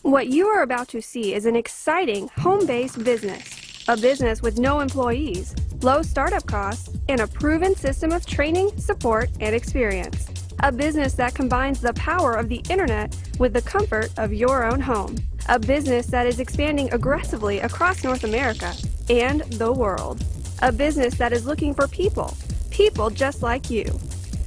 What you are about to see is an exciting home-based business. A business with no employees, low startup costs, and a proven system of training, support, and experience. A business that combines the power of the internet with the comfort of your own home. A business that is expanding aggressively across North America and the world. A business that is looking for people just like you.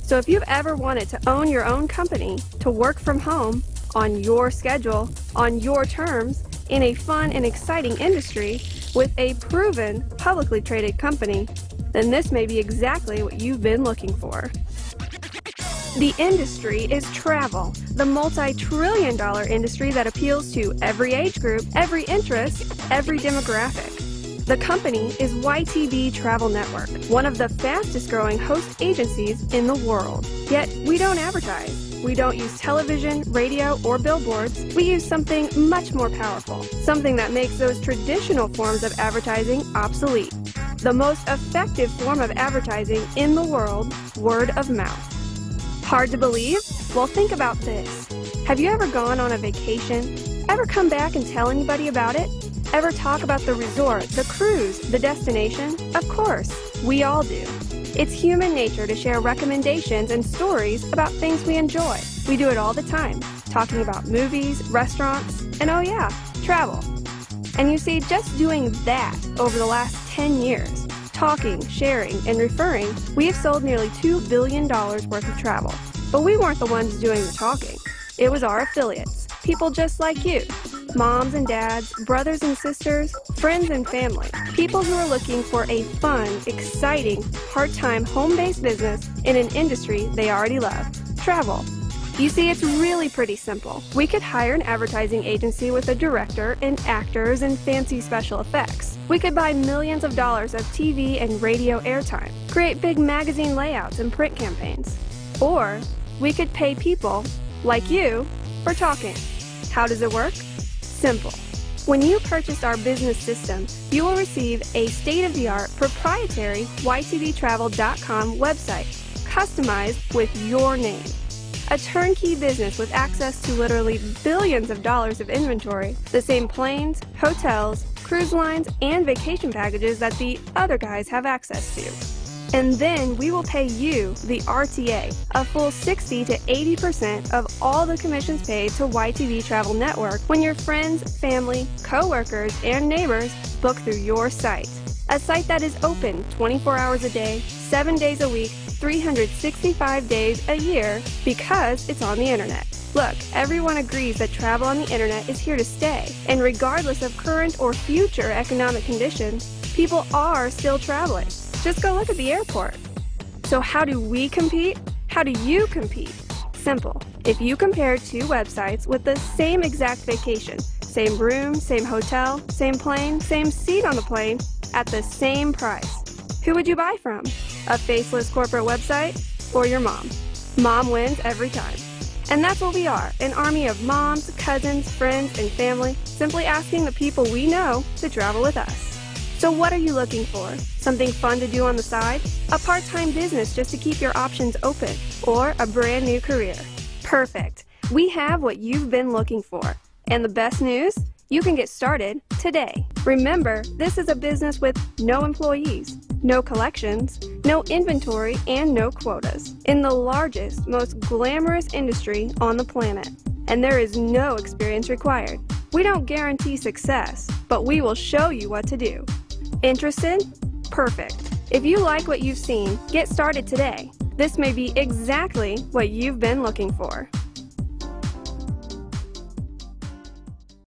So if you've ever wanted to own your own company, to work from home, on your schedule, on your terms, in a fun and exciting industry, with a proven, publicly traded company, then this may be exactly what you've been looking for. The industry is travel, the multi-trillion-dollar industry that appeals to every age group, every interest, every demographic. The company is YTB Travel Network, one of the fastest-growing host agencies in the world. Yet, we don't advertise. We don't use television, radio, or billboards. We use something much more powerful, something that makes those traditional forms of advertising obsolete. The most effective form of advertising in the world, word of mouth. Hard to believe? Well, think about this. Have you ever gone on a vacation? Ever come back and tell anybody about it? Ever talk about the resort, the cruise, the destination? Of course, we all do. It's human nature to share recommendations and stories about things we enjoy. We do it all the time, talking about movies, restaurants, and oh yeah, travel. And you see, just doing that over the last 10 years, talking, sharing, and referring, we have sold nearly $2 billion worth of travel. But we weren't the ones doing the talking. It was our affiliates, people just like you. Moms and dads, brothers and sisters, friends and family. People who are looking for a fun, exciting, part-time, home-based business in an industry they already love. Travel. You see, it's really pretty simple. We could hire an advertising agency with a director and actors and fancy special effects. We could buy millions of dollars of TV and radio airtime, create big magazine layouts and print campaigns. Or we could pay people, like you, for talking. How does it work? Simple. When you purchase our business system, you will receive a state-of-the-art proprietary ytbtravel.com website, customized with your name. A turnkey business with access to literally billions of dollars of inventory, the same planes, hotels, cruise lines, and vacation packages that the other guys have access to. And then we will pay you, the RTA, a full 60 to 80% of all the commissions paid to YTB Travel Network when your friends, family, co-workers, and neighbors book through your site. A site that is open 24 hours a day, 7 days a week, 365 days a year because it's on the internet. Look, everyone agrees that travel on the internet is here to stay, and regardless of current or future economic conditions, people are still traveling. Just go look at the airport. So how do we compete? How do you compete? Simple. If you compare two websites with the same exact vacation, same room, same hotel, same plane, same seat on the plane, at the same price, who would you buy from? A faceless corporate website or your mom? Mom wins every time. And that's what we are, an army of moms, cousins, friends, and family, simply asking the people we know to travel with us. So what are you looking for? Something fun to do on the side? A part-time business just to keep your options open? Or a brand new career? Perfect. We have what you've been looking for. And the best news? You can get started today. Remember, this is a business with no employees, no collections, no inventory, and no quotas. In the largest, most glamorous industry on the planet. And there is no experience required. We don't guarantee success, but we will show you what to do. Interested? Perfect. If you like what you've seen, get started today. This may be exactly what you've been looking for.